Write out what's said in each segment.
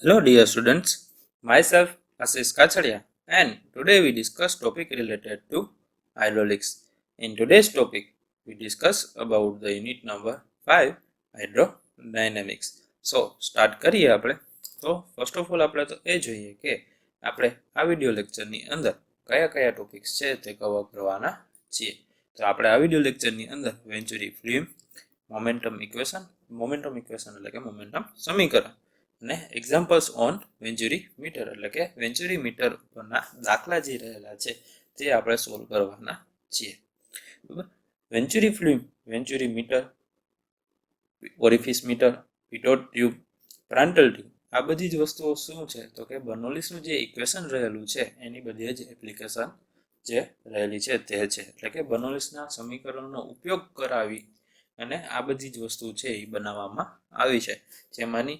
Hello dear students, myself Ashish Kacharia and today we discuss topic related to hydraulics. In today's topic we discuss about the unit number 5 hydrodynamics. So start કરીએ આપણે. તો first of all આપણે તો એ જોઈએ કે આપણે આ video લેક્ચરની અંદર કયા કયા ટોપિક્સ છે તે કવર કરવાના છીએ. તો આપણે આ વિડિયો લેક્ચરની અંદર વેન્ચુરી ફિલ્મ, મોમેન્ટમ ઇક્વેશન એટલે કે મોમેન્ટમ સમીકરણ અને એક્ઝામ્પલ્સ ઓન વેન્ચુરી મીટર એટલે કે વેન્ચુરી મીટર પરના દાખલા જે રહેલા છે તે આપણે સોલ્વ કરવાના છીએ. બરાબર. Venturi flume, venturi meter, orifice meter, Pitot tube, Prandtl tube આ બધી જ વસ્તુઓ શું છે તો કે બર્નોલીસનું જે ઇક્વેશન રહેલું છે એની બધી જ એપ્લિકેશન જે રહેલી છે તે છે એટલે કે બર્નોલીસના સમીકરણનો ઉપયોગ કરાવી અને આ બધી જ વસ્તુ છે એ બનાવવામાં આવી છે. જેમાંની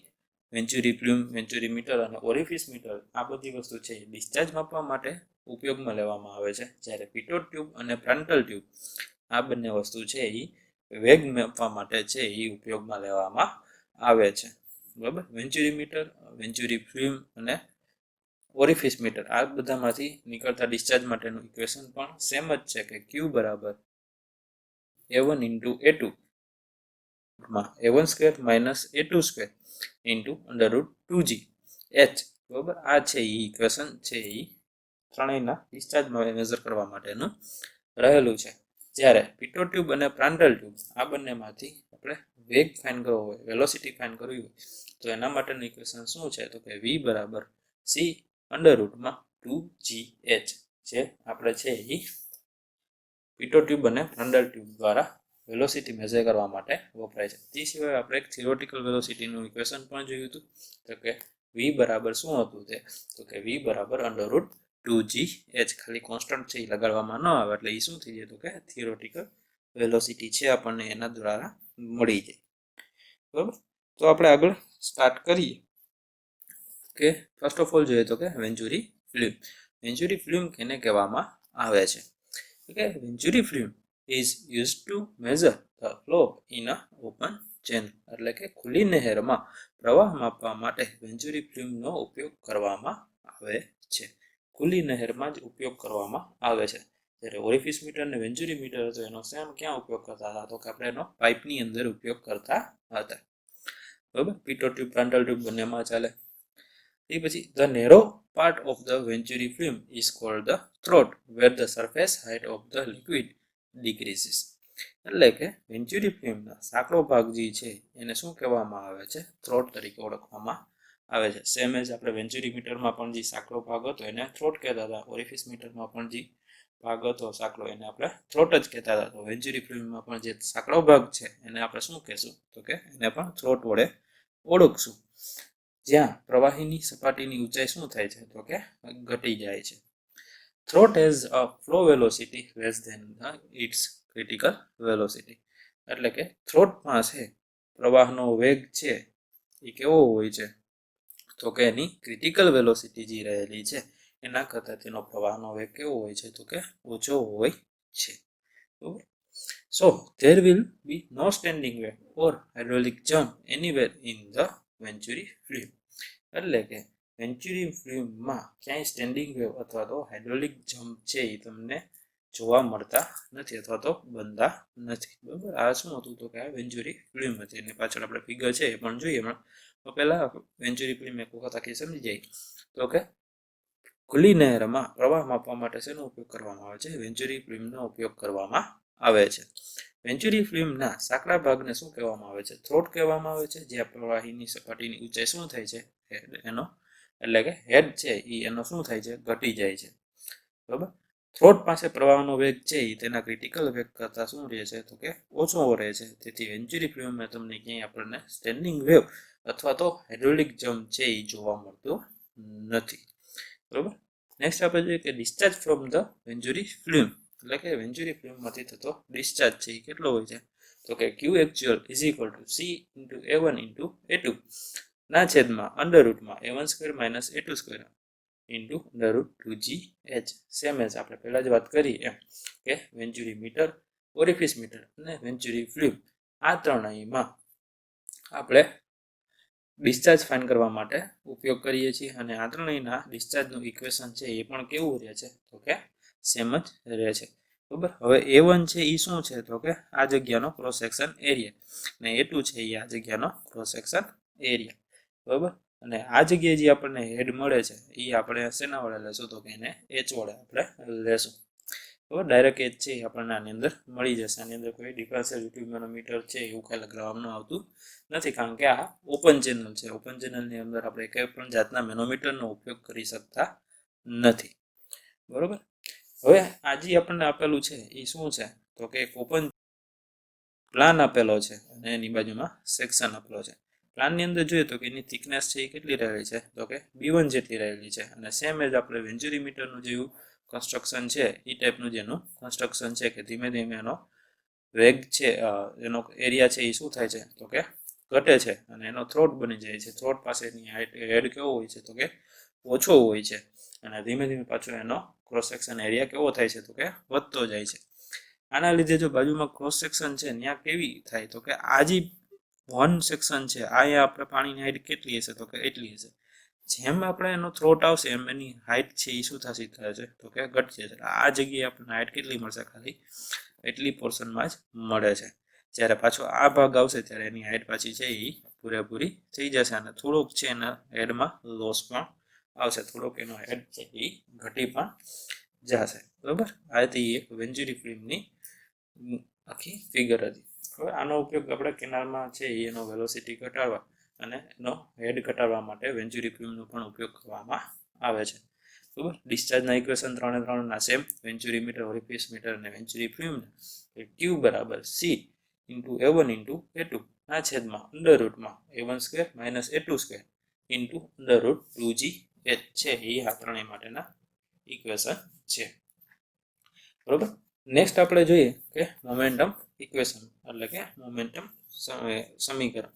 વેન્ચુરી ફિલ્મ, વેન્ચુરી મીટર અને ઓરિફિસ મીટર આ બધી વસ્તુ છે એ ડિસ્ચાર્જ માપવા માટે ઉપયોગમાં લેવામાં આવે છે, જ્યારે પિટોટ ટ્યુબ અને પ્રાન્ટલ ટ્યુબ આ બંને વસ્તુ છે એ વેગ માપવા માટે છે એ ઉપયોગમાં લેવામાં આવે છે. બરાબર. વેન્ચુરી મીટર, વેન્ચુરી ફિલ્મ અને ઓરિફિસ મીટર આ બધામાંથી નીકળતા ડિસ્ચાર્જ માટેનું ઇક્વેશન પણ સેમ જ છે કે Q બરાબર A1 * A2 માં A1 square minus A2 square into √2g h. બરાબર. આ છે એ ઇક્વેશન છે એ ત્રણેયના ડિસ્ચાર્જ મેઝર કરવા માટેનું રહેલું છે. જ્યારે પિટોટ ટ્યુબ અને પ્રાન્ટલ ટ્યુબ આ બંનેમાંથી આપણે વેગ ફાઇન્ડ કરવો હોય, વેલોસિટી ફાઇન્ડ કરવી હોય તો એના માટેનું ઇક્વેશન શું છે તો કે v બરાબર c √2gh જે આપણે છે એ પિટોટ ટ્યુબ અને પ્રાન્ટલ ટ્યુબ દ્વારા વેલોસિટી મેઝર કરવા માટે વપરાય છે. તે સિવાય આપણે એક થિયોરિટિકલ વેલોસિટીનું ઇક્વેશન પણ જોયું હતું તો કે v બરાબર શું હતું તે તો કે v બરાબર √2gh. ખાલી કોન્સ્ટન્ટ છે એ લગાડવામાં ન આવે એટલે એ શું થઈ જાય તો કે થિયોરિટિકલ વેલોસિટી છે આપણને એના દ્વારા મળી જાય. બરાબર. તો આપણે આગળ સ્ટાર્ટ કરીએ કે ફર્સ્ટ ઓફ ઓલ જોઈએ તો કે વેન્ચુરી ફિલ્મ. વેન્ચુરી ફિલ્મ કેને કહેવામાં આવે છે? Okay, Venturi flume is used to measure the flow in a open channel. એટલે કે ખુલ્લી નહેરમાં પ્રવાહ માપવા માટે વેન્ચુરી ફિલ્મનો ઉપયોગ કરવામાં આવે છે. ખુલ્લી નહેરમાં જ ઉપયોગ કરવામાં આવે છે. જ્યારે ઓરિફિસ મીટર અને વેન્ચુરી મીટર હતો એનો સેમ ક્યાં ઉપયોગ કરતા હતા તો કે આપણે એનો પાઇપની અંદર ઉપયોગ કરતા હતા. બરાબર. પિટોટ ટ્યુબ, પ્રાન્ટલ ટ્યુબ બંનેમાં ચાલે. એ પછી the narrow part of the venturi film is called the throat where the surface height of the liquid decreases. એટલે કે વેન્ચુરી ફિલ્મનો સાંકડો ભાગ જે છે એને શું કહેવામાં આવે છે? થ્રોટ તરીકે ઓળખવામાં આવે છે. સેમ એજ આપણે વેન્ચુરી મીટરમાં પણ જે સાંકડો ભાગ હતો એને થ્રોટ કહેતા હતા. ઓરિફિસ મીટરમાં પણ જે ભાગ હતો સાંકડો એને આપણે થ્રોટ જ કહેતા હતા. તો વેન્ચુરી ફિલ્મમાં પણ જે સાંકડો ભાગ છે એને આપણે શું કહેશું તો કે એને પણ થ્રોટ વડે ઓળખશું. જ્યાં પ્રવાહીની સપાટીની ઊંચાઈ શું થાય છે તો કે ઘટી જાય છે. Throat has a flow velocity less than its critical velocity. એટલે કે થ્રોટ પાસે પ્રવાહનો વેગ છે એ કેવો હોય છે તો કે એની ક્રિટિકલ વેલોસિટી જે રહેલી છે એના કરતાં તેનો પ્રવાહનો વેગ કેવો હોય છે તો કે ઓછો હોય છે. બરાબર. So there will be no standing wave or hydraulic jump anywhere in the venturi flume. એટલે કે વેન્ચુરી ફિલ્મમાં ક્યાંય સ્ટેન્ડિંગ વેવ અથવા તો હાઇડ્રોલિક જમ્પ છે એ તમને જોવા મળતા નથી અથવા તો બનતા નથી. બરાબર. આ શું હતું તો કે આ વેન્ચુરી ફિલ્મ હતી. એની પાછળ આપણે ફિગર છે એ પણ જોઈએ હમણાં. તો પહેલા વેન્ચુરી ફિલ્મ એક વખત આખી સમજી જાય તો કે ખુલ્લી નહેરમાં પ્રવાહ માપવા માટે શેનો ઉપયોગ કરવામાં આવે છે? વેન્ચુરી ફિલ્મનો ઉપયોગ કરવામાં આવે છે. વેન્ચુરી ફિલ્મના સાંકડા ભાગને શું કહેવામાં આવે છે? થ્રોટ કહેવામાં આવે છે. જ્યાં પ્રવાહીની સપાટીની ઊંચાઈ શું થાય છે એનો એટલે કે હેડ છે એનો શું થાય છે? ઘટી જાય છે. બરાબર. થ્રોટ પાસે પ્રવાહનો વેગ છે એ તેના ક્રિટિકલ વેગ કરતાં શું રહે છે તો કે ઓછો રહે છે. તેથી વેન્ચુરી ફિલ્મમાં તમને ક્યાંય આપણને સ્ટેન્ડિંગ વેવ અથવા તો હાઇડ્રોલિક જમ્પ છે એ જોવા મળતો નથી. બરાબર. નેક્સ્ટ આપણે જોઈએ કે ડિસ્ચાર્જ ફ્રોમ ધ વેન્ચુરી ફિલ્મ. એટલે કે વેન્ચુરી ફિલ્મમાંથી થતો ડિસ્ચાર્જ છે એ કેટલો હોય છે તો કે Q actual is equal to C into A1 into A2 ના છેદમાં અંડરરૂટમાં A1 square minus A2 square into √2gh. Same as આપણે પહેલાં જ વાત કરી એમ કે વેન્ચુરી મીટર, ઓરિફિસ મીટર અને વેન્ચુરી ફિલ્મ આ ત્રણેયમાં આપણે ડિસ્ચાર્જ ફાઇન્ડ કરવા માટે ઉપયોગ કરીએ છીએ અને આ ત્રણેયના ડિસ્ચાર્જનું ઇક્વેશન છે એ પણ કેવું રહે છે તો કે સેમ જ રહે છે બરાબર. હવે A1 છે એ શું છે તો કે આ જગ્યાનો ક્રોસ સેક્શન એરિયા અને A2 છે એ આ જગ્યાનો ક્રોસ સેક્શન એરિયા બરાબર. અને આ જગ્યાએ જે આપણને હેડ મળે છે એ આપણે શેના વડે લેશું તો કે એને H વડે આપણે લેશું બરાબર. ડાયરેક્ટ H છે એ આપણને આની અંદર મળી જશે. આની અંદર કોઈ ડિફરન્શિયલ યુટ્યુબ મેનોમીટર છે એવું કાંઈ લગાવવાનું આવતું નથી કારણ કે આ ઓપન ચેનલ છે. ઓપન ચેનલની અંદર આપણે કંઈ પણ જાતના મેનોમીટરનો ઉપયોગ કરી શકતા નથી બરાબર. હવે આ જે આપણને આપેલું છે એ શું છે તો કે એક ઓપન પ્લાન આપેલો છે અને એની બાજુમાં સેક્શન આપેલો છે. પ્લાનની અંદર જોઈએ તો કે એની થિકનેસ છે એ કેટલી રહેલી છે તો કે B1 જેટલી રહેલી છે અને સેમ એજ આપણે વેન્ચુરી મીટરનું જેવું કન્સ્ટ્રક્શન છે એ ટાઈપનું જેનું કન્સ્ટ્રક્શન છે કે ધીમે ધીમે એનો વેગ છે એનો એરિયા છે એ શું થાય છે તો કે ઘટે છે અને એનો થ્રોટ બની જાય છે. થ્રોટ પાસેની હેડ કેવો હોય છે તો કે ઓછો હોય છે અને ધીમે ધીમે પાછો એનો ક્રોસ સેક્શન એરિયા કેવો થાય છે તો કે વધતો જાય છે. આના લીધે જો બાજુમાં ક્રોસ સેક્શન છે ત્યાં કેવી થાય તો કે આ જે વન સેક્શન છે અહીંયા આપણે પાણીની હાઈટ કેટલી હશે તો કે એટલી હશે. જેમ આપણે એનો થ્રોટ આવશે એમ એની હાઈટ છે એ શું થશે તો કે ઘટશે. આ જગ્યાએ આપણને હાઈટ કેટલી મળશે ખાલી એટલી પોર્શનમાં જ મળે છે. જ્યારે પાછો આ ભાગ આવશે ત્યારે એની હાઈટ પાછી છે એ પૂરેપૂરી થઈ જશે અને થોડુંક છે એના હેડમાં લોસ પણ આવશે. થોડોક એનો હેડ છે એ ઘટી પણ જશે બરાબર. આ હતી એક વેન્ચુરી ફિલ્મની આખી ફિગર હતી. હવે આનો ઉપયોગ આપણે કેનાલમાં છે એનો વેલોસિટી ઘટાડવા અને એનો હેડ ઘટાડવા માટે વેન્ચુરી ફિલ્મનો પણ ઉપયોગ કરવામાં આવે છે બરાબર. ડિસ્ચાર્જના ઇક્વેશન 3 ના same venturi meter orifice meter અને વેન્ચુરી ફિલ્મ Q બરાબર C into A1 into A2 ના છેદમાં અંડર રૂટમાં A1 square minus A2 square into under root 2GH છે એ આ ત્રણેય માટેના ઇક્વેશન છે બરાબર. નેક્સ્ટ આપણે જોઈએ કે મોમેન્ટમ ઇક્વેશન એટલે કે મોમેન્ટમ સમીકરણ.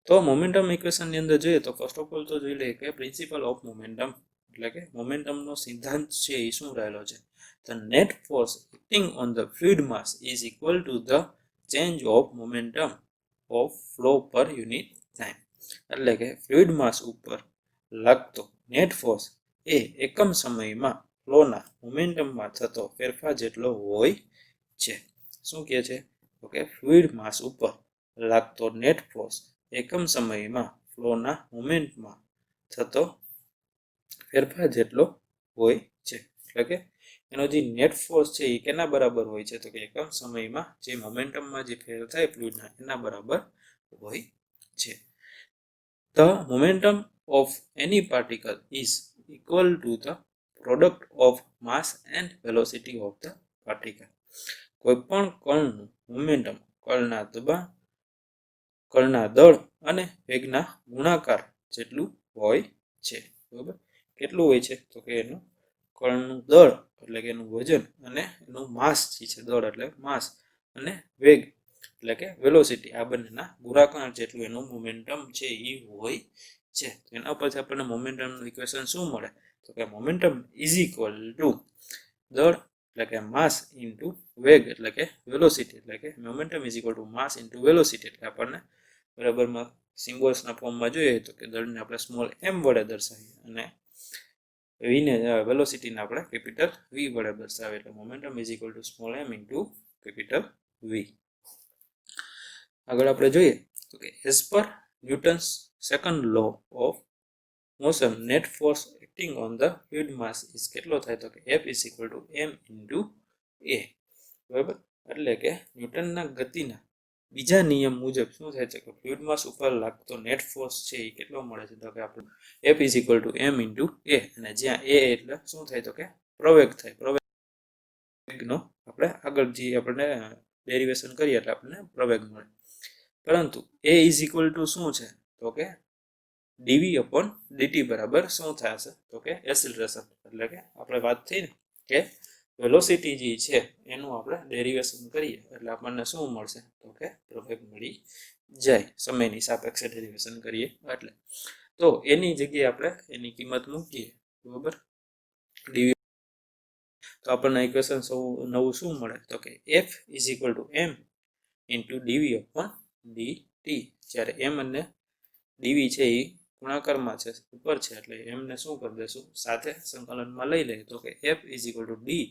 તો મોમેન્ટમ ઇક્વેશનની અંદર જોઈએ તો ફર્સ્ટ ઓફ ઓલ તો જોઈ લઈએ કે પ્રિન્સિપલ ઓફ મોમેન્ટમ એટલે કે મોમેન્ટમનો સિદ્ધાંત છે એ શું રહેલો છે. The net force acting on the fluid mass is equal to the change of momentum of flow per unit time. એટલે કે ફ્લુઇડ માસ ઉપર લાગતો નેટ ફોર્સ એ એકમ સમયમાં ફ્લોના મોમેન્ટમમાં થતો ફેરફાર જેટલો હોય છે. શું કહે છે તો કે ફ્લુઇડ માસ ઉપર લાગતો નેટ ફોર્સ એકમ સમયમાં ફ્લોના મોમેન્ટમાં થતો ફેરફાર જેટલો હોય છે. એટલે કે એનો જે નેટ ફોર્સ છે એ કેના બરાબર હોય છે તો કે એકમ સમયમાં જે મોમેન્ટમમાં જે ફેર થાય ફ્લુઇડના એના બરાબર હોય છે. The momentum of any particle is equal to the product of mass and velocity of the particle. કોઈ પણ કણનું મોમેન્ટમ કણના દબાણ કણના દળ અને વેગના ગુણાકાર જેટલું હોય છે બરાબર. કેટલું હોય છે તો કે એનું કણનું દળ એટલે કે એનું વજન અને એનું માસ જે છે દળ એટલે માસ અને વેગ એટલે કે વેલોસિટી આ બંનેના ગુણાકાર જેટલું એનું મોમેન્ટમ છે એ હોય છે. એના પરથી આપણને મોમેન્ટમનું ઇક્વેશન શું મળે તો કે મોમેન્ટમ ઇઝ ઇક્વલ ટુ દળ એટલે કે માસ ઇન્ટુ વેગ એટલે કે વેલોસિટી એટલે કે momentum is equal two mass into velocity એટલે આપણને બરાબરમાં સિમ્બોલ્સના ફોર્મમાં જોઈએ તો કે દળને આપણે સ્મોલ m વડે દર્શાવીએ અને વીને વેલોસિટીને આપણે કેપિટલ V વડે દર્શાવીએ એટલે momentum is equal to small m into capital V. આગળ આપણે જોઈએ તો કે as per Newton's second law of motion net force acting on the fluid mass is કેટલો થાય તો કે F is equal to m into A બરાબર. એટલે કે ન્યૂટનના ગતિના બીજા નિયમ મુજબ શું થાય છે કે ફ્લુઇડ માસ ઉપર લાગતો નેટ ફોર્સ છે એ કેટલો મળે છે તો કે આપણે F is equal to m into A અને જ્યાં A એટલે શું થાય તો કે પ્રવેગ થાય. પ્રવેગનો આપણે આગળ જે આપણે ડેરિવેશન કરીએ એટલે આપણને પ્રવેગ મળે. પરંતુ A ઇઝ ઇક્વલ ટુ શું છે તો કે dv upon dt બરાબર શું થશે તો કે એસિલરેશન એટલે કે આપણે વાત થઈ ને કે વેલોસિટી જે છે એનું આપણે ડેરિવેશન કરીએ એટલે આપણને શું મળશે તો કે પ્રવેગ મળી જાય સમયની સાપેક્ષે ડેરિવેશન કરીએ એટલે. તો એની જગ્યાએ આપણે એની કિંમત મૂકીએ બરાબર dv તો આપણને ઇક્વેશન નવું શું મળે તો કે F is equal to m into dv upon dt T જ્યારે એમ અને ડીવી છે એ ગુણાકારમાં છે, ઉપર છે, એટલે એમને શું કરી દેશું સાથે સંકલનમાં લઈ લઈએ તો કે F is equal to d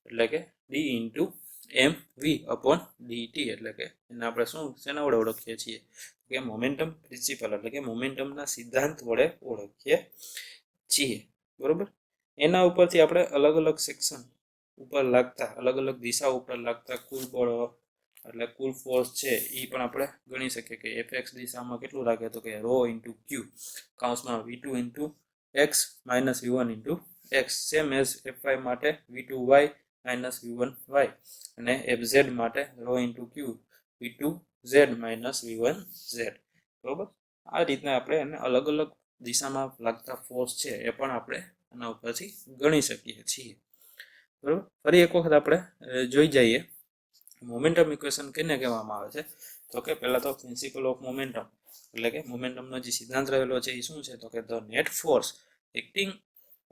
એટલે કે d into m v upon dt એટલે કે એને આપણે શું શેના વડે ઓળખીએ છીએ કે મોમેન્ટમ પ્રિન્સિપલ એટલે કે મોમેન્ટમના સિદ્ધાંત વડે ઓળખીએ છીએ. બરોબર, એના ઉપરથી આપણે અલગ અલગ સેક્શન ઉપર લાગતા અલગ અલગ દિશા ઉપર લાગતા કુલ બળ એટલે કુલ ફોર્સ છે એ પણ આપણે ગણી શકીએ કે એફએક્સ દિશામાં કેટલું લાગે તો કે રો ઇન્ટુ ક્યુ કૌંસમાં v2 into x minus v1 into x, same as f5 માટે v2 y minus v1 y અને fz માટે rho into q v2 z minus v1 z. બરોબર, આ રીતના આપણે એને અલગ અલગ દિશામાં લાગતા ફોર્સ છે એ પણ આપણે આના ઉપરથી ગણી શકીએ છીએ. બરોબર, ફરી એક વખત આપણે જોઈ જઈએ મોમેન્ટમ ઇક્વેશન કેને કહેવામાં આવે છે તો કે પહેલા તો પ્રિન્સિપલ ઓફ મોમેન્ટમ એટલે કે મોમેન્ટમનો જે સિદ્ધાંત રહેલો છે એ શું છે તો કે the net force acting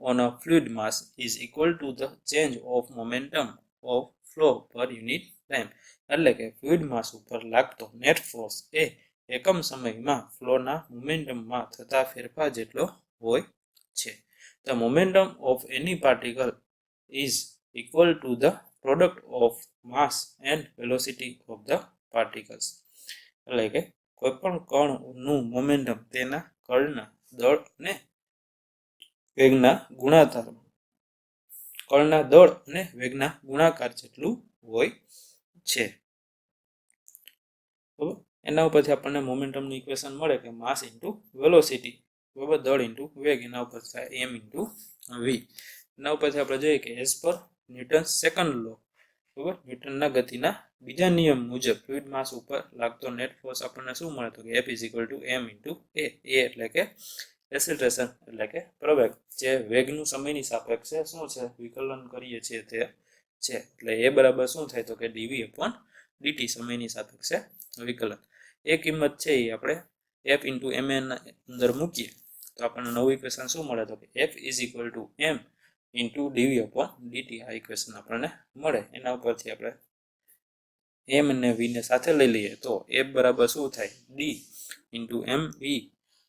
on a fluid mass is equal to the change of momentum of flow per unit time એટલે કે ફ્લુઇડ માસ ઉપર લાગતો નેટ ફોર્સ એ એકમ સમયમાં ફ્લોના મોમેન્ટમમાં થતા ફેરફાર જેટલો હોય છે. The momentum of any particle is equal to the product of mass and velocity of the particles એટલે કે કોઈ પણ કણનું મોમેન્ટમ તેના કણના દળ અને વેગના ગુણાકાર કણના દળ અને વેગના ગુણાકાર જેટલું હોય છે. બરાબર, એના ઉપરથી આપણને મોમેન્ટમની ઇક્વેશન મળે કે માસ ઇન્ટુ વેલોસિટી બરાબર દળ ઇન્ટુ વેગ એના ઉપર થાય એમ ઇન્ટુ વી. એના ઉપરથી આપણે જોઈએ કે એઝ પર ન્યૂટન સેકન્ડ લો બરાબર ન્યૂટનના ગતિના બીજા નિયમ મુજબ ફ્લુઇડ માસ ઉપર લાગતો નેટ ફોર્સ આપણને શું મળે તો કે F is equal to m into a એટલે કે એસેલરેશન એટલે કે પ્રવેગ જે વેગનું સમયની સાપેક્ષે શું છે વિકલન કરીએ છીએ તે છે એટલે એ બરાબર શું થાય તો કે ડીવી અપોન ડીટી સમયની સાપેક્ષે વિકલન. એ કિંમત છે એ આપણે એફ ઇન્ટુ એમ એન અંદર મૂકીએ તો આપણને નવું ઇક્વેશન શું મળે તો કે F is equal to m into dv upon dt આ ઇક્વેશન આપણને મળે. એના ઉપરથી આપણે એમ અને વી ને સાથે લઈ લઈએ તો એફ બરાબર શું થાય d into m v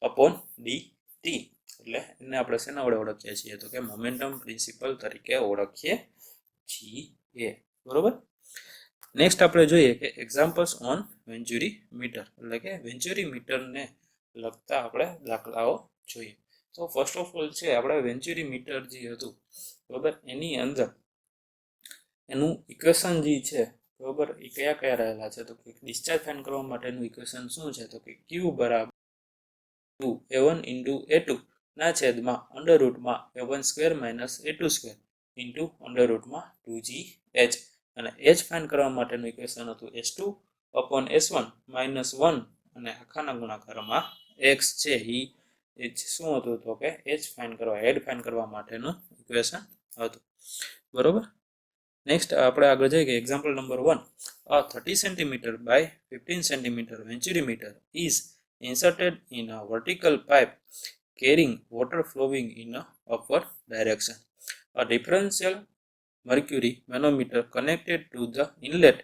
upon d t એટલે એને આપણે શેના વડે ઓળખીએ છીએ તો કે મોમેન્ટમ પ્રિન્સિપલ તરીકે ઓળખીએ છીએ. બરોબર, નેક્સ્ટ આપણે જોઈએ કે એક્ઝામ્પલ્સ ઓન વેન્ચુરી મીટર એટલે કે વેન્ચુરી મીટરને લગતા આપણે દાખલાઓ જોઈએ. તો ફર્સ્ટ ઓફ ઓલ છે આપણે વેન્ચુરી મીટર જે હતું બરોબર એની અંદર એનું ઇક્વેશન જે છે બરોબર એ કયા કયા રહેલા છે તો કે ડિસ્ચાર્જ ફાઇન્ડ કરવા માટેનું ઇક્વેશન શું છે તો કે ક્યુ બરાબર a1 ઇન્ટુ a2 ના છેદમાં અંડર રૂટમાં a1 square minus a2 square into under રૂટમાં 2gh અને h ફાઇન્ડ કરવા માટેનું ઇક્વેશન હતું s2 અપોન s1 માઇનસ 1 અને આખાના ગુણાકારમાં x છે એ શું હતું તો કે h ફાઇન્ડ કરવા હેડ ફાઇન્ડ કરવા માટેનું ઇક્વેશન હતું. બરોબર, નેક્સ્ટ આપણે આગળ જઈએ કે example number 1 a 30 cm by 15 cm venturi meter is inserted in a vertical pipe carrying water flowing in a upward direction. A differential mercury manometer connected to the inlet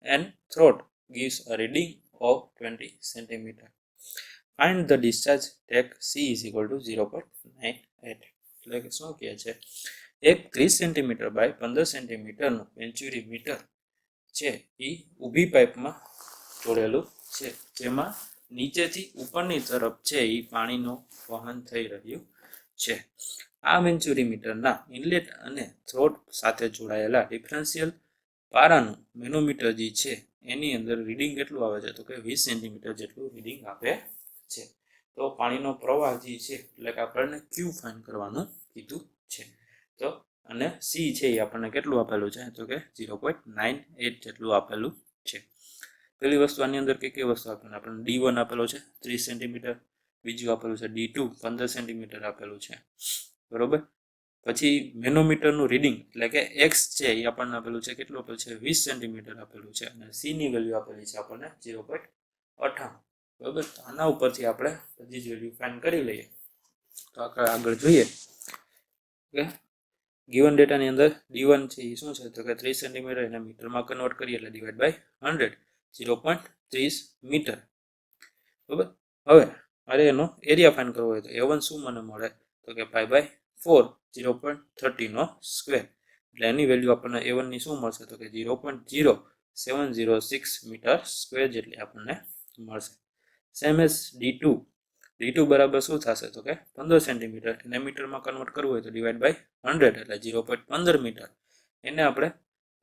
and throat gives a reading of 20 cm. Find the discharge take C is equal to 0.98 એટલે કે શું કહે છે એક 30 cm by 15 cm નું વેન્ચુરી metre છે એ ઊભી પાઇપમાં જોડેલું છે જેમાં નીચેથી ઉપરની તરફ છે એ પાણીનું વહન થઈ રહ્યું છે. આ વેન્ચુરી મીટરના ઇનલેટ અને થ્રોટ સાથે જોડાયેલા ડિફરન્શિયલ પારાનું મેનોમીટર જે છે એની અંદર રીડિંગ કેટલું આવે છે તો કે 20 સેન્ટીમીટર જેટલું રીડિંગ આપે છે. તો પાણીનો પ્રવાહ જે છે એટલે કે આપણને ક્યુ ફાઇન્ડ કરવાનું કીધું છે. તો અને સી છે એ આપણને કેટલું આપેલું છે તો કે 0.98 જેટલું આપેલું છે. પેલી વસ્તુ આની અંદર કઈ વસ્તુ આપણને D1 આપેલો છે 30 સેન્ટીમીટર, બીજું આપેલું છે D2 15 સેન્ટીમીટર આપેલું છે. બરોબર, પછી મેનોમીટરનું રીડિંગ એટલે કે x છે એ આપણને આપેલું છે કેટલું આપેલું છે 20 સેન્ટીમીટર આપેલું છે અને c ની વેલ્યુ આપેલી છે આપણને 0.98. બરોબર, આના ઉપરથી આપણે બધી જ વેલ્યુ ફાઇન્ડ કરી લઈએ. તો આગળ જોઈએ કે ગિવન ડેટાની અંદર D1 છે એ શું છે તો કે 30 સેન્ટીમીટર એને મીટરમાં કન્વર્ટ કરીએ એટલે ડિવાઈડ બાય 100 0.30 મીટર બરાબર. હવે મારે એનો એરિયા ફાઇન્ડ કરવો હોય તો A1 શું મને મળે તો કે π/4 0.30 નો સ્ક્વેર, એટલે એની વેલ્યુ આપણને A1 ની શું મળશે તો કે 0.0706 મીટર સ્ક્વેર જેટલી આપણને મળશે. સેમ એઝ D2 બરાબર શું થશે તો કે 15 સેન્ટીમીટર, એને મીટરમાં કન્વર્ટ કરવું હોય તો ડિવાઈડ બાય 100 એટલે 0.15 મીટર. એને આપણે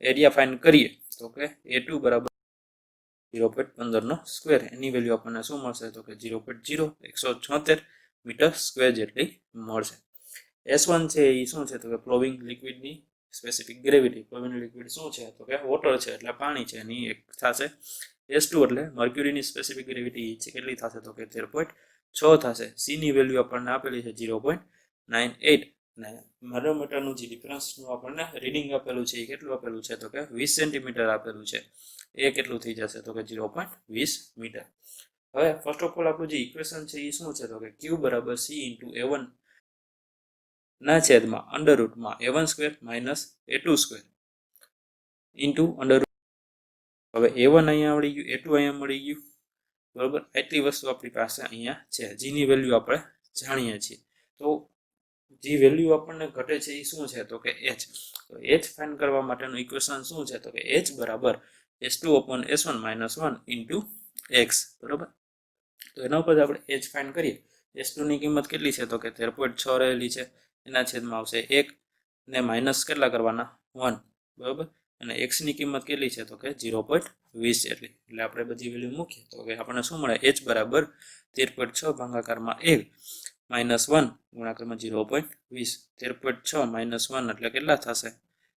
એરિયા ફાઇન્ડ કરીએ તો કે A2 બરાબર 0.15 નો સ્ક્વેર, એની વેલ્યુ આપણને શું મળશે તો કે 0.0176 મીટર સ્ક્વેર જેટલી મળશે. S1 છે એ શું છે તો કે ફ્લોવિંગ લિક્વિડની સ્પેસિફિક ગ્રેવિટી. ફ્લોવિંગ લિક્વિડ શું છે તો કે વોટર છે એટલે પાણી છે, એની એક થશે. S2 એટલે મર્ક્યુરીની સ્પેસિફિક ગ્રેવિટી કેટલી થશે તો કે 13.6 થશે. C ની વેલ્યુ આપણને આપેલી છે 0.98 અને મેરોમીટરનું જે ડિફરન્સનું આપણને રીડિંગ આપેલું છે એ કેટલું આપેલું છે તો કે 20 સેન્ટીમીટર આપેલું છે. એ કેટલું થઈ જશે તો કે 0.20 મીટર. હવે ફર્સ્ટ ઓફ ઓલ આપણું જે ઇક્વેશન છે એ શું છે તો કે Q બરાબર C ઇન્ટુ A1 ના છેદમાં અંડર રૂટમાં A1 square minus A2 square into under. હવે A1 અહીંયા મળી ગયું, A2 અહીંયા મળી ગયું, બરોબર. એટલી વસ્તુ આપણી પાસે અહીંયા છે. જીની વેલ્યુ આપણે જાણીએ છીએ. તો જે વેલ્યુ આપણને ઘટે છે એ શું છે તો કે H. તો H ફાઇન્ડ કરવા માટેનું ઇક્વેશન શું છે તો કે H બરાબર S2/S1 - 1 ઇન્ટુ X, બરોબર. તો એના ઉપર આપણે H ફાઇન્ડ કરીએ. S2 ની કિંમત કેટલી છે તો કે 13.6 રહેલી છે, એના છેદમાં આવશે 1 ને માઇનસ કેટલા કરવાના 1, બરોબર. અને X ની કિંમત કેટલી છે તો કે 0.20 એટલી, એટલે આપણે બધી વેલ્યુ મૂકીએ તો કે આપણને શું મળે H બરાબર 13.6 ભાગાકારમાં 1 માઇનસ 1 ગુણાકારમાં 0.20. 13.6 માઇનસ 1 એટલે કેટલા થશે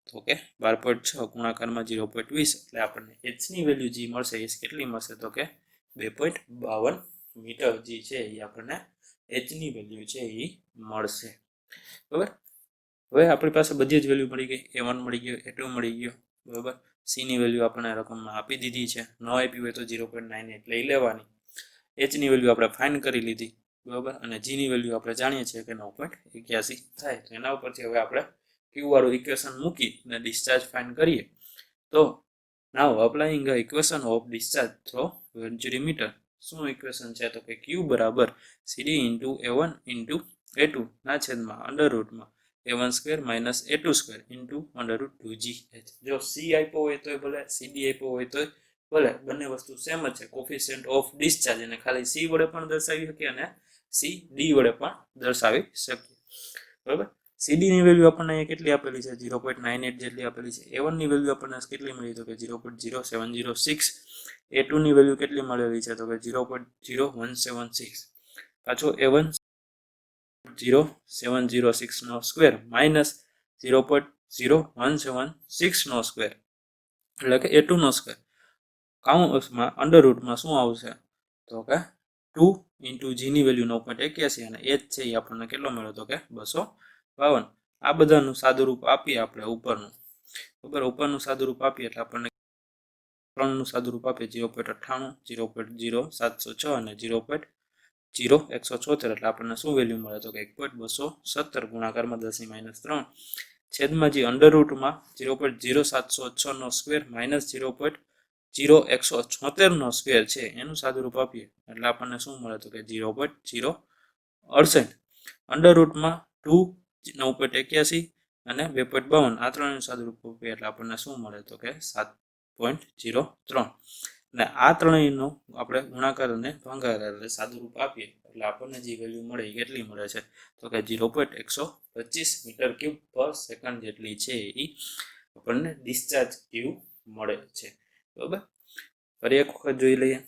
તો કે 12.6 ગુણાકારમાં 0.20, એટલે આપણને H ની વેલ્યુ જે મળશે એ કેટલી મળશે તો કે 2.52 મીટર જે છે એ આપણને H ની વેલ્યુ છે એ મળશે, બરાબર. હવે આપણી પાસે બધી જ વેલ્યુ મળી ગઈ. A1 મળી ગયો, A2 મળી ગયો, બરાબર. C ની વેલ્યુ આપણે રકમમાં આપી દીધી છે. ન આપી હોય તો 0.98 લઈ લેવાની. H ની વેલ્યુ આપણે ફાઇન્ડ કરી લીધી, બરાબર. અને G ની વેલ્યુ આપણે જાણીએ છીએ કે 9.81 થાય. તો એના ઉપરથી હવે આપણે Q વાળું ઇક્વેશન મૂકી અને ડિસ્ચાર્જ ફાઇન્ડ કરીએ. તો now applying a equation of discharge through venturi meter. શું ઇક્વેશન છે તો કે Q બરાબર CD into A1 into A2 ના છેદમાં અંડર રૂટમાં A1 square minus A2 square into under root 2GH. જો C આપ્યો હોય તો ભલે, CD આપ્યો હોય તો ભલે, બંને વસ્તુ સેમ જ છે. કોફિશિયન્ટ ઓફ ડિસ્ચાર્જ એને ખાલી C વડે પણ દર્શાવી શકીએ અને CD વડે પણ દર્શાવી શકીએ, બરાબર. CD ની વેલ્યુ આપણને અહીંયા કેટલી આપેલી છે 0.98 જેટલી આપેલી છે. A1 ની વેલ્યુ આપણને કેટલી મળી તો કે 0.0706. A2 ની વેલ્યુ કેટલી મળેલી છે તો કે 0.0176. પાછો A1 0.0706 નો સ્ક્વેર માઇનસ 0.0176 નો સ્ક્વેર એટલે કે A2 નો સ્ક્વેર. કાઉન્સમાં અંડર રૂટમાં શું આવશે તો કે 2 ઇન્ટુ G ની વેલ્યુ 9.81 અને H છે એ આપણને કેટલો મળ્યો તો કે 252. આ બધાનું સાદુરૂપ આપીએ આપણે ઉપરનું, બરાબર. ઉપરનું સાદુરૂપ આપીએ એટલે આપણને ત્રણનું સાદુરૂપ આપીએ 0.98, 0.0706 અને 0.0176, એટલે આપણને શું વેલ્યુ મળે તો કે 1.217 ગુણાકારમાં 10⁻³ છેદમાં જે અંડર રૂટમાં 0.0706 નો સ્ક્વેર માઇનસ 0.0176 નો સ્ક્વેર છે એનું સાદુરૂપ આપીએ એટલે આપણને શું મળે તો કે 0.068 અંડર રૂટમાં 2 9.81 અને 2.52 આ ત્રણનું સાદુરૂપ આપીએ એટલે આપણને શું મળે તો કે 7.03. અને આ ત્રણેયનો આપણે ગુણાકાર અને ભાગાકાર એટલે સાદુરૂપ આપીએ એટલે આપણને જે વેલ્યુ મળે એ કેટલી મળે છે તો કે 0.125 મીટર ક્યુબ પર સેકન્ડ જેટલી છે એ આપણને ડિસ્ચાર્જ ક્યુ મળે છે, બરાબર. ફરી એક વખત જોઈ લઈએ.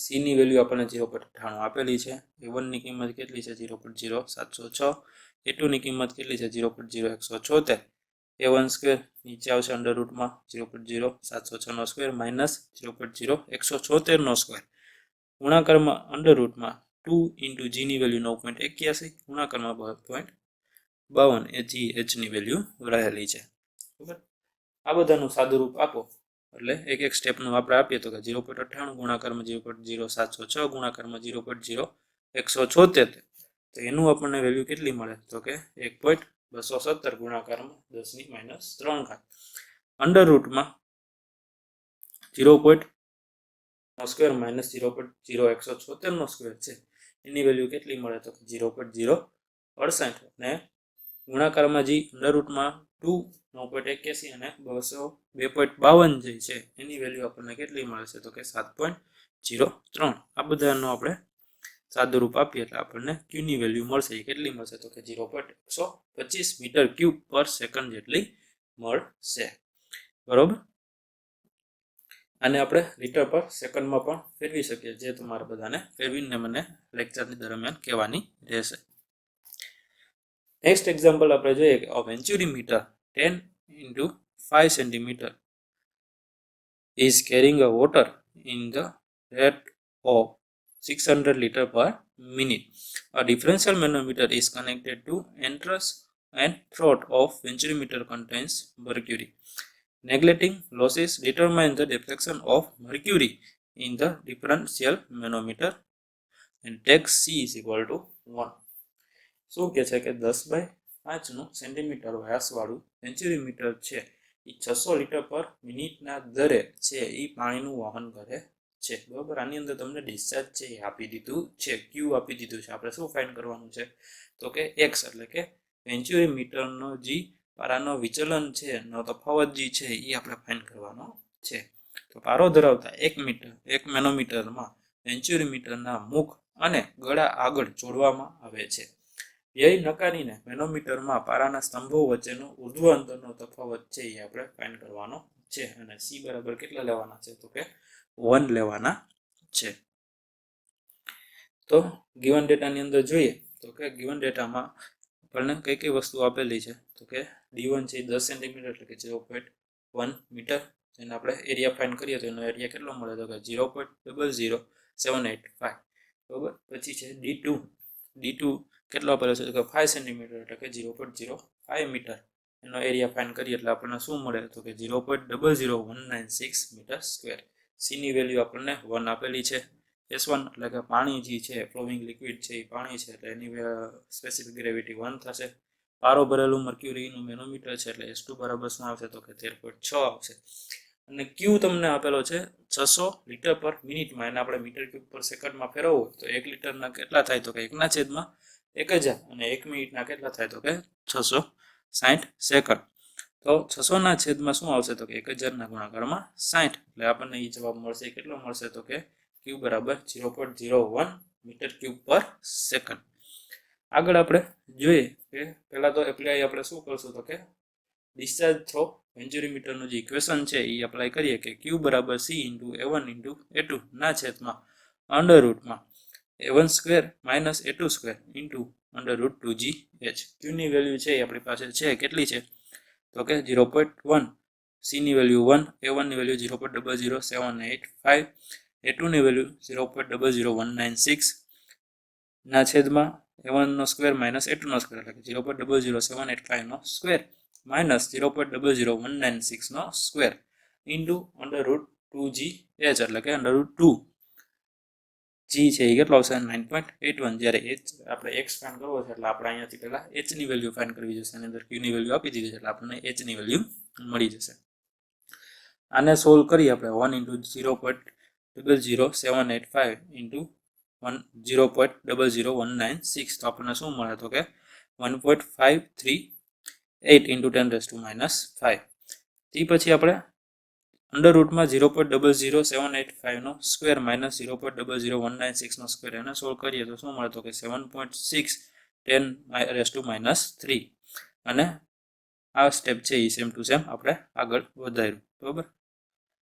C ની વેલ્યુ આપણને 0.98 આપેલી છે. A1 ની કિંમત કેટલી છે 0.0706. A2 ની કિંમત કેટલી છે 0.0176. A1 સ્ક્વેર નીચે આવશે અંડર રૂટમાં 0.0706 નો સ્ક્વેર માઇનસ 0.0176 નો સ્ક્વેર ગુણાકારમાં અંડર રૂટમાં 2 ઇન્ટુ G ની વેલ્યુ 9.81 ગુણાકારમાં 2.52 એ GH ની વેલ્યુ રહેલી છે, બરાબર. આ બધાનું સાદુરૂપ આપો એટલે એક એક સ્ટેપનું આપણે આપીએ તો કે 0.98 ગુણાકારમાં 0.0706 ગુણાકારમાં 0.0176, તો એનું આપણને વેલ્યુ કેટલી મળે તો કે 1.217 ગુણાકારમાં 10⁻³ અંડર રૂટમાં 0. સ્ક્વેર માઇનસ 0.0176 સ્ક્વેર છે એની વેલ્યુ કેટલી મળે તો 0.068 અને ગુણાકારમાં જે અંડર રૂટમાં 2 9.81 અને 202.52 જે છે એની વેલ્યુ આપણને કેટલી મળે છે તો કે 7.03 આ બધાનો આપણે સાદું રૂપ આપીએ એટલે આપણને q ની વેલ્યુ મળશે એ કેટલી મળશે તો કે 0.125 મીટર ક્યુબ પર સેકન્ડ જેટલી મળશે બરોબર આને આપણે લિટર પર સેકન્ડમાં પણ ફેરવી શકીએ જે તમારે બધાને ફેરવીને મને લેક્ચરની દરમિયાન કહેવાની રહેશે નેક્સ્ટ એક્ઝામ્પલ આપણે જોઈએ કે a venturimeter 10 into 5 centimeter is carrying a water in the rate of 600 liter per minute. A differential manometer is connected to entrance and throat of venturimeter contains mercury. Neglecting losses, determine the deflection of mercury in the differential manometer and take C is equal to 1. શું કહે છે કે 10/5 centimetre વ્યાસવાળું વેન્ચ્યુરીમીટર છે એ 600 litre પર મિનિટના દરે છે એ પાણીનું વહન કરે છે બરાબર આની અંદર તમને ડિસ્ચાર્જ છે એ આપી દીધું છે ક્યુ આપી દીધું છે આપણે શું ફાઇન્ડ કરવાનું છે તો કે એક્સ એટલે કે વેન્ચ્યુરીમીટરનો જે પારાનો વિચલન છે એનો તફાવત જે છે એ આપણે ફાઇન્ડ કરવાનો છે તો પારો ધરાવતા 1 મેનોમીટરમાં વેન્ચ્યુરીમીટરના મુખ અને ગળા આગળ જોડવામાં આવે છે વ્યય નકારીને મેનોમીટરમાં પારાના સ્તંભો વચ્ચેનો ઉર્ધ્વ અંતરનો તફાવત છે એ આપણે ફાઇન્ડ કરવાનો છે અને સી બરાબર કેટલા લેવાના છે તો કે 1 લેવાના છે તો ગિવન ડેટાની અંદર જોઈએ તો કે ગિવન ડેટામાં આપણને કઈ કઈ વસ્તુ આપેલી છે તો કે d1 છે 10 સેન્ટીમીટર એટલે કે 0.1 મીટર એને આપણે એરિયા ફાઇન્ડ કરીએ તો એનો એરિયા કેટલો મળે તો કે 0.00785 બરાબર પછી છે d2 કેટલો આપેલો છે તો કે 5 સેન્ટીમીટર એટલે કે 0.05 મીટર એનો એરિયા ફાઇન્ડ કરીએ એટલે આપણને શું મળે તો કે 0.00196 મીટર સ્ક્વેર સી ની વેલ્યુ આપણને 1 આપેલી છે S1 એટલે કે પાણી જે છે ફ્લોવિંગ લિક્વિડ છે એ પાણી છે એટલે એની સ્પેસિફિક ગ્રેવિટી 1 થશે પારો ભરેલું મર્ક્યુરીનું મેનોમીટર છે એટલે S2 બરાબર શું આવશે તો કે 13.6 આવશે અને ક્યુ તમને આપેલો છે 600 લીટર પર મિનિટમાં એને આપણે મીટર ક્યુબ પર સેકન્ડમાં ફેરવવું તો 1 લીટરના કેટલા થાય તો કે 1/1000 અને 1 મિનિટના કેટલા થાય તો કે 660 સેકન્ડ તો 600 ના છેદમાં શું આવશે તો કે 1000 ના ગુણાકારમાં 60 એટલે આપણને એ જવાબ મળશે કેટલો મળશે તો કે ક્યુ બરાબર 0.01 મીટર ક્યુબ પર સેકન્ડ આગળ આપણે જોઈએ કે પહેલા તો એપ્લાય આપણે શું કરશું તો કે ડિસ્ચાર્જ થ્રો વેન્ચ્યુરીમીટરનું જે ઇક્વેશન છે એ એપ્લાય કરીએ કે ક્યુ બરાબર C into a1 into a2 ના છેદમાં અંડર રૂટમાં a1 square minus a2 square into under root 2gh ક્યુની વેલ્યુ છે એ આપણી પાસે છે કેટલી છે તો કે 0.1 સી ની વેલ્યુ 1 a1 ની વેલ્યુ 0.00785 a2 ની વેલ્યુ 0.00196 ના છેદમાં a1 નો સ્ક્વેર માઇનસ a2 નો સ્ક્વેર એટલે કે 0.00785 નો સ્ક્વેર માઇનસ 0.00196 નો square into under root 2gh એટલે કે અંડર રૂટ 2 g છે એ કેટલો આવશે 9.81 જ્યારે h આપણે x ફાઇન્ડ કરવો છે એટલે આપણે અહીંયાથી પહેલા h ની વેલ્યુ ફાઇન્ડ કરવી જશે એની અંદર q ની વેલ્યુ આપી દીધી છે એટલે આપણને h ની વેલ્યુ મળી જશે આને સોલ્વ કરી આપણે 1 ઇન્ટુ 0.00785 ઇન્ટુ 0.00196 તો આપણને શું મળે તો કે 1.538 ઇન્ટુ 10⁻⁵ તે પછી આપણે અંડર રૂટમાં 0.00785 નો સ્ક્વેર માઇનસ 0.00196 નો સ્ક્વેર એને સોલ્વ કરીએ તો શું મળે તો કે 7.6 10⁻³ અને આ સ્ટેપ છે એ સેમ ટુ સેમ આપણે આગળ વધાર્યું બરાબર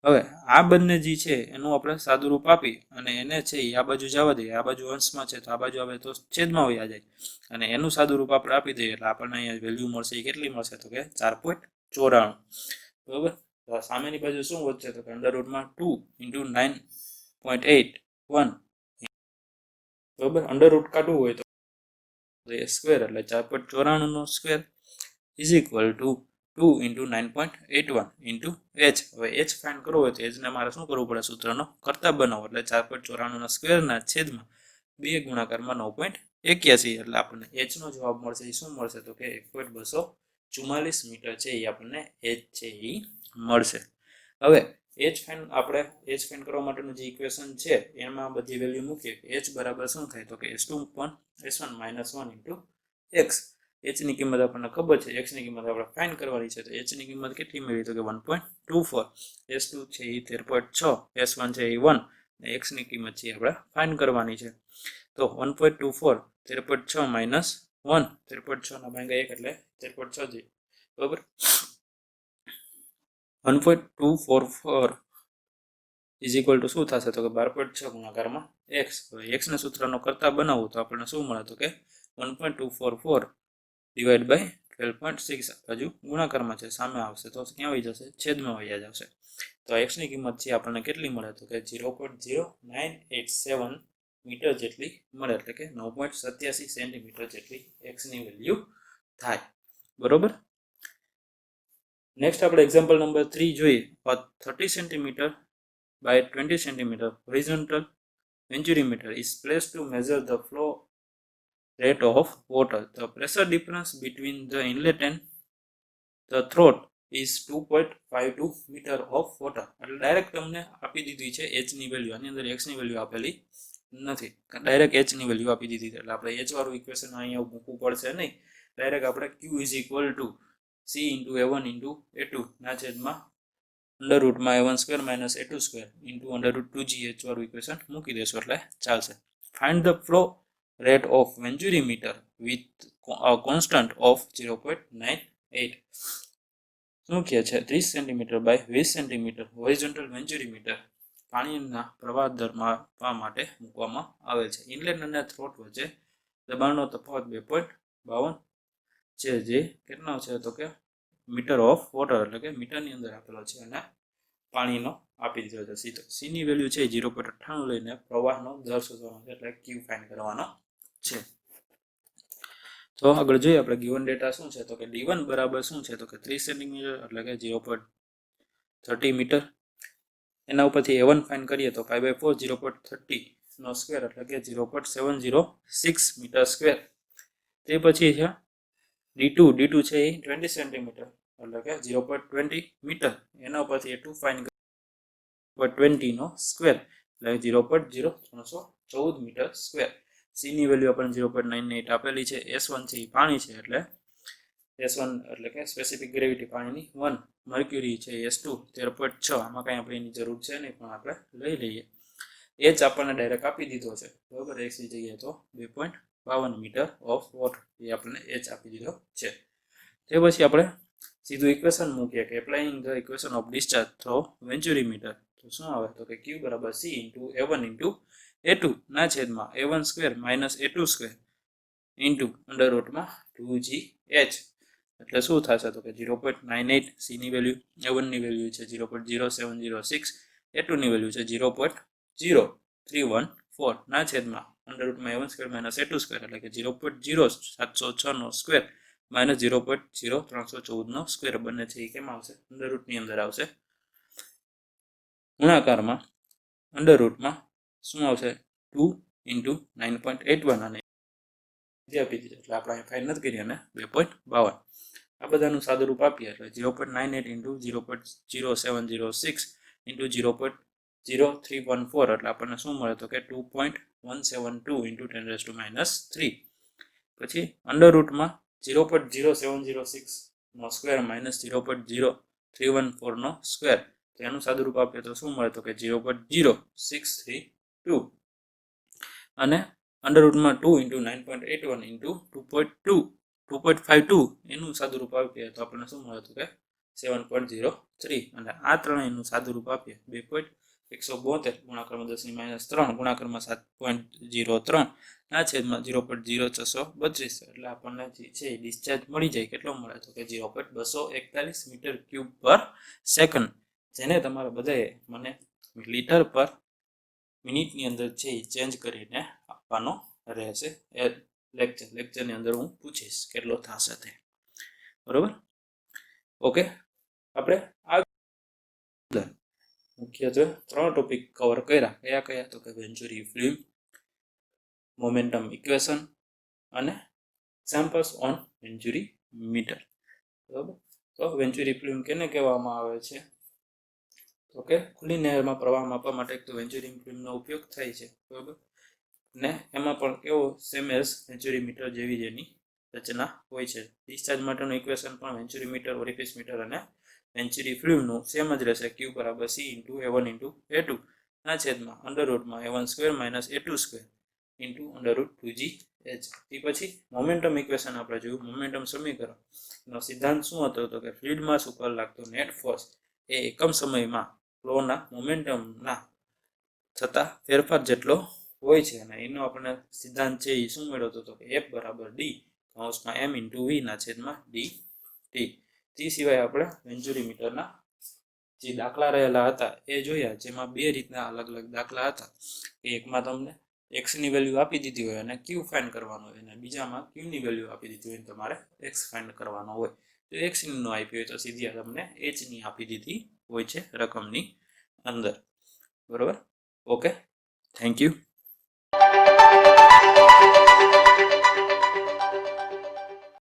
હવે આ બંને જે છે એનું આપણે સાદું રૂપ આપી અને એને છે એ આ બાજુ જવા દઈએ આ બાજુ અંશમાં છે તો આ બાજુ આવે તો છેદમાં વયા જાય અને એનું સાદું રૂપ આપણે આપી દઈએ એટલે આપણને અહીંયા વેલ્યુ મળશે એ કેટલી મળશે તો કે 4.94 બરાબર સામેની બાજુ શું વધશે તો કે અંડર રૂટમાં 2 ઇન્ટુ 9.81 બરાબર અંડર રૂટ કાઢવું હોય તો એ સ્ક્વેર એટલે 4.94 નો square is equal to 2 into 9.81 into h હવે h ફાઇન્ડ કરવો હોય તો h ને મારે શું કરવું પડે સૂત્રનો કરતા બનાવો એટલે 4.94 ના સ્ક્વેરના છેદમાં 2 ગુણાકારમાં 9.81 એટલે આપણને h નો જવાબ મળશે એ શું મળશે તો કે 1.244 મીટર છે એ આપણને h છે એ મળશે હવે એચ ફાઇન આપણે એચ ફાઇન કરવા માટેનું જે ઇક્વેશન છે એમાં બધી વેલ્યુ મૂકીએ એચ બરાબર શું થાય તો કે s2 upon s1 minus 1 into x. h ની કિંમત આપણને ખબર છે, x ની કિંમત આપણે ફાઇન કરવાની છે, તો h ની કિંમત કેટલી મેળવી તો કે 1.24. s2 છે એ 13.6, s1 છે એ 1 ને x ની કિંમત છે આપણે ફાઇન કરવાની છે. તો 1.24 13.6 minus 1, 13.6 ના ભાગ્યા 1 એટલે 13.6 છે, બરાબર. 1.244 ઇઝ ઇક્વલ ટુ શું થશે તો કે 12.6 ગુણાકારમાં x. હવે x ના સૂત્રનો કરતા બનાવવું તો આપણને શું મળે તો કે 1.244 ડિવાઈડ બાય 12.6 બાજુ ગુણાકારમાં છે, સામે આવશે તો ક્યાં આવી જશે, છેદમાં વહી જશે. તો x ની કિંમત છે આપણને કેટલી મળે તો કે 0.0987 મીટર જેટલી મળે, એટલે કે 9.87 સેન્ટીમીટર જેટલી x ની વેલ્યુ થાય, બરોબર. નેક્સ્ટ આપણે એક્ઝામ્પલ નંબર 3 જોઈએ. 30 centimetre by 20 centimeter horizontal venturimeter is placed to measure the flow rate of water. The pressure difference between the inlet and the throat is 2.52 meter of water. એટલે direct તમને આપી દીધી છે h ની value, આની અંદર x ની value આપેલી નથી, ડાયરેક્ટ h ની વેલ્યુ આપી દીધી છે, એટલે આપણે h વાળું ઇક્વેશન અહીંયા મૂકવું પડશે નહીં, ડાયરેક્ટ આપણે q is equal to c into a1 into a2 ના છેદમાં અંડર રૂટમાં a1 square minus a2 square into under root 2gh વાળું ઇક્વેશન મૂકી દેશો એટલે ચાલશે. Find the flow rate of venturi meter with constant of 0.98. શું કહે છે 30 centimetre by 20 centimetre horizontal venturi meter પાણીના પ્રવાહ દર માપવા માટે મૂકવામાં આવે છે. ઇનલેટ અને થ્રોટ વચ્ચે દબાણનો તફાવત 2.52 છે, જે કેટલો છે તો કે મીટર ઓફ વોટર, એટલે કે મીટરની અંદર આપેલો છે અને પાણીનો આપી દીધો છે સીધો. સી ની વેલ્યુ છે 0.98 લઈને પ્રવાહનો દર શોધવાનો છે, એટલે ક્યુ ફાઇન્ડ કરવાનો છે. તો આગળ જોઈએ આપણે ગિવન ડેટા શું છે તો કે d1 બરાબર શું છે તો કે 30 સેન્ટીમીટર એટલે કે 0.30 મીટર. એના ઉપરથી a1 ફાઇન્ડ કરીએ તો pi/4 0.30 નો સ્ક્વેર એટલે કે 0.706 મીટર સ્ક્વેર. તે પછી છે d2 છે એ 20 સેન્ટીમીટર એટલે કે 0.20 મીટર. એના ઉપરથી a2 ફાઇન્ડ 20 નો સ્ક્વેર એટલે 0.0314 મીટર સ્ક્વેર. સી ની વેલ્યુ આપણને 0.98 આપેલી છે. s1 છે એ પાણી છે, એટલે s1 એટલે કે સ્પેસિફિક ગ્રેવિટી પાણીની 1. મર્ક્યુરી છે s2 13.6, આમાં કંઈ આપણે એની જરૂર છે નહીં, પણ આપણે લઈ લઈએ. h આપણને ડાયરેક્ટ આપી દીધો છે, બરાબર. x ની જગ્યાએ તો 2.52 મીટર ઓફ વોટર એ આપણને h આપી દીધો છે. તે પછી આપણે સીધું ઇક્વેશન મૂકીએ કે applying the equation of discharge through venturi meter, તો શું આવે તો કે q બરાબર c into a1 into a2 ના છેદમાં a1 square minus a2 square into under રૂટમાં 2gh. એટલે શું થશે તો કે 0.98, સી ની વેલ્યુ a1 ની વેલ્યુ છે 0.0706, a2 ની વેલ્યુ છે 0.0314 ના છેદમાં અંડર રૂટમાં a1 square minus a2 square એટલે કે 0.0706 નો સ્ક્વેર માઇનસ 0.0314 નો સ્ક્વેર. બંને છે એ કેમ આવશે, અંડર રૂટની અંદર આવશે, ગુણાકારમાં અંડર રૂટમાં શું આવશે 2 ઇન્ટુ 9.81 અને આપી દીધું, એટલે આપણે ફાઇન નથી કરી અને 2.52. આ બધાનું સાદું રૂપ આપીએ એટલે 0.98 ઇન્ટુ 0.0706 ઇન્ટુ 0.0314 એટલે આપણને શું મળે તો કે 2.172 ઇન્ટુ 10⁻³ પછી અંડર રૂટમાં 0.0706 નો સ્ક્વેર માઇનસ 0.0314 નો સ્ક્વેર, તો એનું સાદું રૂપ આપીએ તો શું મળે તો કે 0.0632 અને અંડર રૂટમાં 2 ઇન્ટુ 9.81 ઇન્ટુ 2.52 એનું સાદું રૂપ આપીએ તો આપણને શું મળે તો કે 7.03 અને આ ત્રણેયનું સાદું રૂપ આપીએ 2.172 ગુણાકારમાં 10⁻³ ગુણાકારમાં 7.03 ના છેદમાં 0.0632 એટલે આપણને જે છે ડિસ્ચાર્જ મળી જાય. કેટલો મળે તો કે 0.241 મીટર ક્યુબ પર સેકન્ડ, જેને તમારે બધાએ મને લીટર પર મિનિટની અંદર છે એ ચેન્જ કરીને આપવાનો રહેશે. એ લેક્ચરની અંદર હું પૂછીશ કેટલો થશે તે, બરોબર. ઓકે, આપણે આ મુખ્યત્વે 3 ટોપિક કવર કર્યા. કયા તો કે વેન્ચુરી ફિલ્મ, મોમેન્ટમ ઇક્વેશન અને એક્ઝામ્પલ્સ ઓન વેન્ચુરી મીટર, બરોબર. તો વેન્ચુરી ફિલ્મ કેને કહેવામાં આવે છે તો કે ખુલ્લી નહેરમાં પ્રવાહ માપવા માટે એક તો વેન્ચુરી ફિલ્મનો ઉપયોગ થાય છે, બરાબર, ને એમાં પણ કેવો સેમ એઝ વેન્ચુરી મીટર જેવી જેની રચના હોય છે. ડિસ્ચાર્જ માટેનું ઇક્વેશન પણ વેન્ચુરી મીટર, ઓરિફિસ મીટર અને વેન્ચુરી ફિલ્મનું સેમ જ રહેશે. Q બરાબર C into A1 into A2 ના છેદમાં અંડરરૂટમાં A1 square minus A2 square into under root 2GH. તે પછી મોમેન્ટમ ઇક્વેશન આપણે જોયું. મોમેન્ટમ સમીકરણનો સિદ્ધાંત શું હતો? તો કે ફ્લુઇડ માસ ઉપર લાગતો નેટ ફોર્સ એ એકમ સમયમાં ફ્લોના મોમેન્ટમના થતા ફેરફાર જેટલો હોય છે, અને એનો આપણે સિદ્ધાંત છે એ શું મેળવતો હતો કે F બરાબર D કૌંસમાં M ઇન્ટુ V ના છેદમાં DT. તે સિવાય આપણે વેન્ચુરી મીટરના જે દાખલા રહેલા હતા એ જોયા, જેમાં બે રીતના અલગ અલગ દાખલા હતા. એકમાં તમને x ની વેલ્યુ આપી દીધી હોય અને q ફાઇન્ડ કરવાનો હોય, અને બીજામાં q ની વેલ્યુ આપી દીધી હોય તમારે x ફાઇન્ડ કરવાનો હોય. તો x નો આપી હોય તો સીધી તમને h ની આપી દીધી હોય છે રકમની અંદર, બરોબર. Okay, thank you.